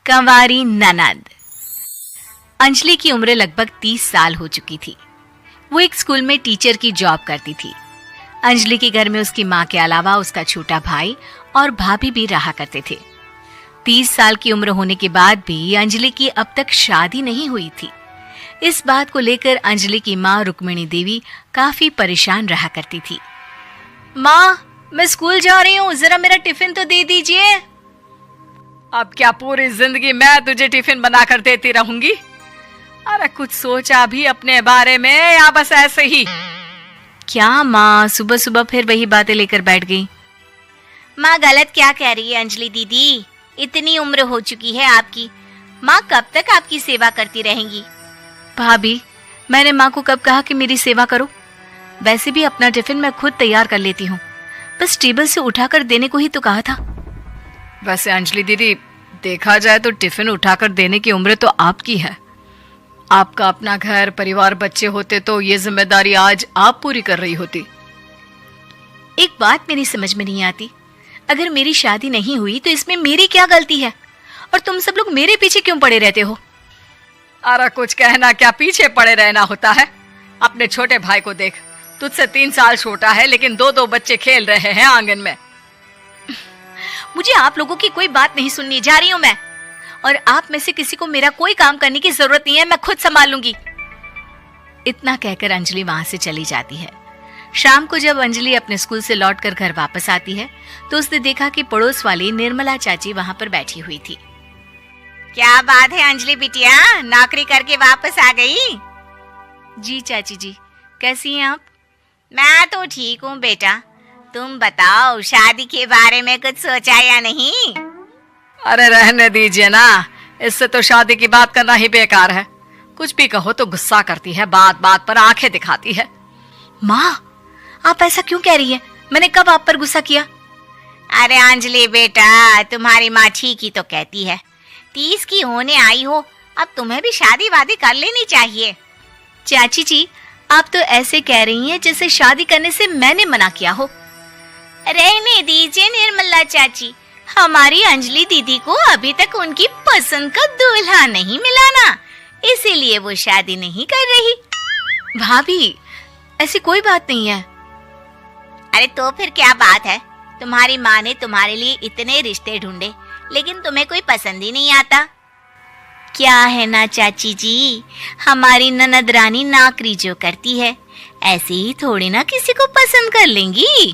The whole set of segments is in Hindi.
कंवारी ननद। अंजलि की उम्र लगभग 30 साल हो चुकी थी। वो एक स्कूल में टीचर की जॉब करती थी। अंजलि के घर में उसकी माँ के अलावा उसका छोटा भाई और भाभी भी रहा करते थे। 30 साल की उम्र होने के बाद भी अंजलि की अब तक शादी नहीं हुई थी। इस बात को लेकर अंजलि की माँ रुक्मिणी देवी काफी परेशान रहा करती थी। माँ, मैं स्कूल जा रही हूँ, जरा मेरा टिफिन तो दे दीजिए। अब क्या पूरी जिंदगी मैं तुझे टिफिन बनाकर देती रहूंगी? अरे कुछ सोचा भी अपने बारे में या बस ऐसे ही? क्या माँ, सुबह सुबह फिर वही बातें लेकर बैठ गई। माँ गलत क्या कह रही है अंजलि दीदी? इतनी उम्र हो चुकी है आपकी, माँ कब तक आपकी सेवा करती रहेंगी? भाभी, मैंने माँ को कब कहा कि मेरी सेवा करो? वैसे भी अपना टिफिन मैं खुद तैयार कर लेती हूँ, बस टेबल से उठाकर देने को ही तो कहा था। वैसे अंजलि दीदी, देखा जाए तो टिफिन उठाकर देने की उम्र तो आपकी है। आपका अपना घर परिवार बच्चे होते तो ये जिम्मेदारी आज आप पूरी कर रही होती। एक बात मेरी समझ में नहीं आती, अगर मेरी शादी नहीं हुई तो इसमें मेरी क्या गलती है? और तुम सब लोग मेरे पीछे क्यों पड़े रहते हो? अरे कुछ कहना क्या पीछे पड़े रहना होता है? अपने छोटे भाई को देख, तुझसे 3 साल छोटा है लेकिन 2-2 बच्चे खेल रहे हैं आंगन में। मुझे आप लोगों की कोई बात नहीं सुननी, जा रही हूँ मैं। और आप में से किसी को मेरा कोई काम करने की जरूरत नहीं है, मैं खुद संभाल लूंगी। इतना कहकर अंजलि वहां से चली जाती है। शाम को जब अंजलि अपने स्कूल से लौटकर घर वापस आती है तो उसने देखा कि पड़ोस वाली निर्मला चाची वहां पर बैठी हुई थी। क्या बात है अंजलि बिटिया, नौकरी करके वापस आ गई? जी चाची जी, कैसी हैं आप? मैं तो ठीक हूँ बेटा, तुम बताओ शादी के बारे में कुछ सोचा या नहीं? अरे रहने दीजिए ना, इससे तो शादी की बात करना ही बेकार है। कुछ भी कहो तो गुस्सा करती है, बात बात पर आंखें दिखाती है। माँ, आप ऐसा क्यों कह रही हैं? मैंने कब आप पर गुस्सा किया? अरे अंजलि बेटा, तुम्हारी माँ ठीक ही तो कहती है। 30 की होने आई हो, अब तुम्हें भी शादी वादी कर लेनी चाहिए। चाची जी, आप तो ऐसे कह रही हैं जैसे शादी करने से मैंने मना किया हो। रहने दीजिए निर्मला चाची, हमारी अंजलि दीदी को अभी तक उनकी पसंद का दूल्हा नहीं मिला ना, इसीलिए वो शादी नहीं कर रही। भाभी, ऐसी कोई बात नहीं है। अरे तो फिर क्या बात है? तुम्हारी माँ ने तुम्हारे लिए इतने रिश्ते ढूंढे लेकिन तुम्हें कोई पसंद ही नहीं आता। क्या है ना चाची जी, हमारी ननद रानी नौकरी जो करती है ऐसे ही थोड़ी ना किसी को पसंद कर लेंगी।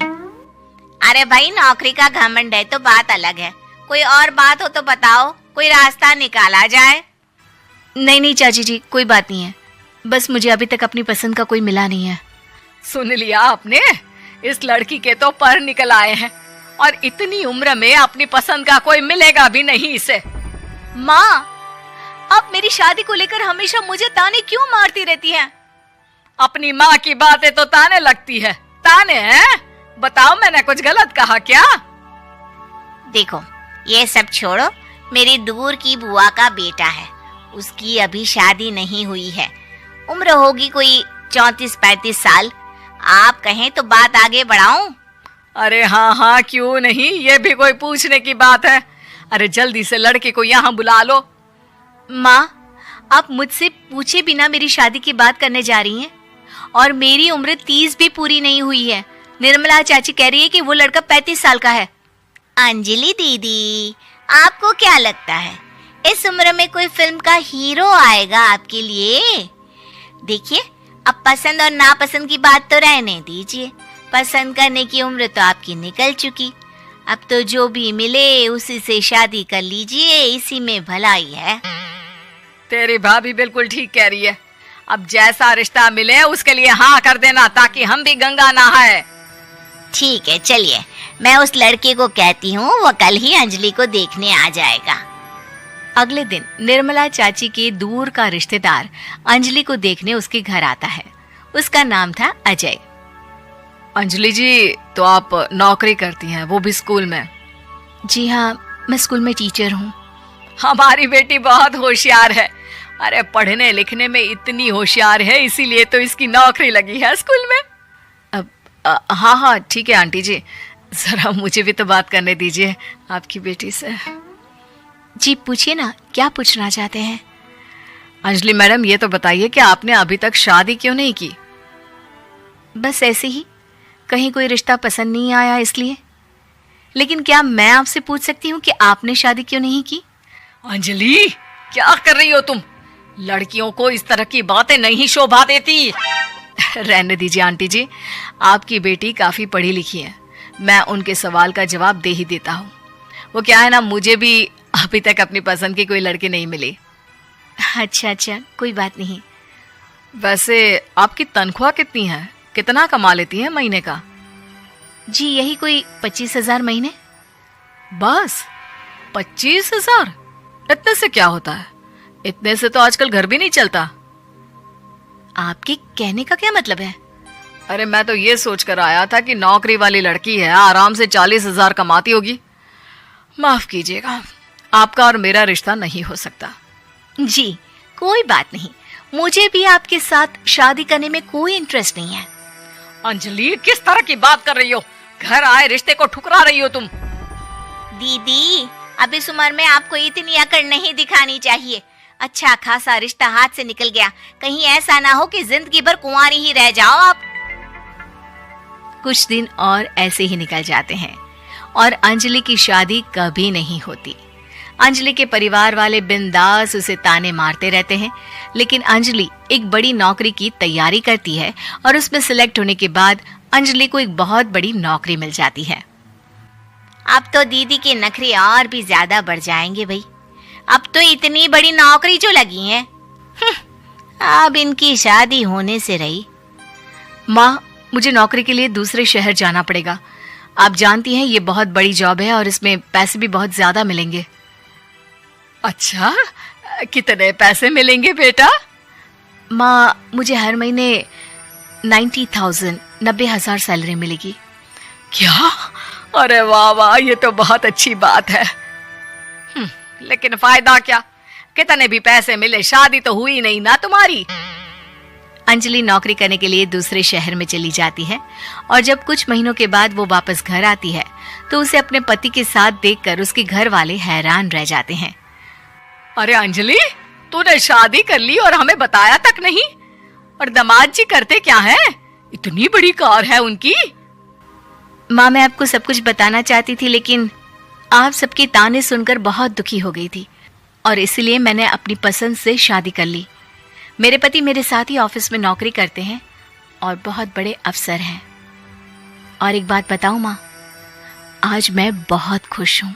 अरे भाई, नौकरी का घमंड है तो बात अलग है, कोई और बात हो तो बताओ, कोई रास्ता निकाला जाए। नहीं नहीं चाची जी, कोई बात नहीं है, बस मुझे अभी तक अपनी पसंद का कोई मिला नहीं है। सुन लिया आपने, इस लड़की के तो पर निकल आए हैं और इतनी उम्र में अपनी पसंद का कोई मिलेगा भी नहीं इसे। माँ, आप मेरी शादी को लेकर हमेशा मुझे ताने क्यों मारती रहती हैं? अपनी माँ की बातें तो ताने लगती है। ताने हैं? बताओ, मैंने कुछ गलत कहा क्या? देखो, ये सब छोड़ो, मेरी दूर की बुआ का बेटा है, उसकी अभी शादी नहीं हुई है, उम्र होगी कोई 34-35 साल। आप कहें तो बात आगे बढ़ाऊं? अरे हाँ हाँ, क्यों नहीं, ये भी कोई पूछने की बात है। अरे जल्दी से लड़के को यहाँ बुला लो। माँ, आप मुझसे पूछे बिना मेरी शादी की बात करने जा रही हैं, और मेरी उम्र 30 भी पूरी नहीं हुई है। निर्मला चाची कह रही है कि वो लड़का 35 साल का है। अंजलि दीदी, आपको क्या लगता है इस उम्र में कोई फिल्म का हीरो आएगा आपके लिए? देखिए, अब पसंद और नापसंद की बात तो रहने दीजिए, पसंद करने की उम्र तो आपकी निकल चुकी। अब तो जो भी मिले उसी से शादी कर लीजिए, इसी में भलाई है। तेरी भाभी बिल्कुल ठीक कह रही है। अब जैसा रिश्ता मिले उसके लिए हाँ कर देना, ताकि हम भी गंगा नहाए। ठीक है, चलिए मैं उस लड़के को कहती हूँ, वो कल ही अंजलि को देखने आ जाएगा। अगले दिन निर्मला चाची के दूर का रिश्तेदार अंजलि को देखने उसके घर आता है। उसका नाम था अजय। अंजलि जी, तो आप नौकरी करती हैं, वो भी स्कूल में? जी हाँ, मैं स्कूल में टीचर हूँ। हमारी बेटी बहुत होशियार है। अरे पढ़ने लिखने में इतनी होशियार है, इसीलिए तो इसकी नौकरी लगी है स्कूल में। हाँ हाँ ठीक है आंटी जी, जरा मुझे भी तो बात करने दीजिए आपकी बेटी से। जी पूछिए ना, क्या पूछना चाहते हैं? अंजलि मैडम, ये तो बताइए कि आपने अभी तक शादी क्यों नहीं की? बस ऐसे ही, कहीं कोई रिश्ता पसंद नहीं आया इसलिए। लेकिन क्या मैं आपसे पूछ सकती हूँ कि आपने शादी क्यों नहीं की? अंजलि, क्या कर रही हो तुम? लड़कियों को इस तरह की बातें नहीं शोभा देती। रहने दीजिए आंटी जी, आपकी बेटी काफी पढ़ी लिखी है, मैं उनके सवाल का जवाब दे ही देता हूँ। वो क्या है ना, मुझे भी अभी तक अपनी पसंद की कोई लड़की नहीं मिली। अच्छा अच्छा, कोई बात नहीं। वैसे आपकी तनख्वाह कितनी है? कितना कमा लेती हैं महीने का? जी यही कोई 25,000 महीने। बस 25,000? इतने से क्या होता है? इतने से तो आजकल घर भी नहीं चलता। आपके कहने का क्या मतलब है? अरे मैं तो ये सोच कर आया था कि नौकरी वाली लड़की है, आराम से 40,000 कमाती होगी। माफ कीजिएगा, आपका और मेरा रिश्ता नहीं हो सकता। जी कोई बात नहीं, मुझे भी आपके साथ शादी करने में कोई इंटरेस्ट नहीं है। अंजलि, किस तरह की बात कर रही हो? घर आए रिश्ते को ठुकरा रही हो तुम। दीदी, अब इस उम्र में आपको इतनी अकड़ नहीं दिखानी चाहिए। अच्छा खासा रिश्ता हाथ से निकल गया, कहीं ऐसा ना हो कि जिंदगी भर कुंवारी ही रह जाओ आप। कुछ दिन और ऐसे ही निकल जाते हैं और अंजलि की शादी कभी नहीं होती। अंजलि के परिवार वाले बिंदास उसे ताने मारते रहते हैं, लेकिन अंजलि एक बड़ी नौकरी की तैयारी करती है और उसमें सिलेक्ट होने के बाद अंजलि को एक बहुत बड़ी नौकरी मिल जाती है। अब तो दीदी के नखरे और भी ज्यादा बढ़ जाएंगे भाई। अब तो इतनी बड़ी नौकरी जो लगी है, अब इनकी शादी होने से रही। माँ, मुझे नौकरी के लिए दूसरे शहर जाना पड़ेगा। आप जानती हैं ये बहुत बड़ी जॉब है और इसमें पैसे भी बहुत ज्यादा मिलेंगे। अच्छा, कितने पैसे मिलेंगे बेटा? माँ, मुझे हर महीने 90,000 सैलरी मिलेगी। क्या? अरे वाह वाह, ये तो बहुत अच्छी बात है। लेकिन फायदा क्या? कितने भी पैसे मिले, शादी तो हुई नहीं ना तुम्हारी। अंजलि नौकरी करने के लिए दूसरे शहर में चली जाती है और जब कुछ महीनों के बाद वो वापस घर आती है तो उसे अपने पति के साथ देखकर उसके घर वाले हैरान रह जाते हैं। अरे अंजलि, तूने शादी कर ली और हमें बताया तक नहीं। और दामाद जी करते क्या हैं? इतनी बड़ी कार है उनकी। माँ, मैं आपको सब कुछ बताना चाहती थी, लेकिन आप सबके ताने सुनकर बहुत दुखी हो गई थी और इसलिए मैंने अपनी पसंद से शादी कर ली। मेरे पति मेरे साथ ही ऑफिस में नौकरी करते हैं और बहुत बड़े अफसर हैं। और एक बात बताऊं माँ, आज मैं बहुत खुश हूँ।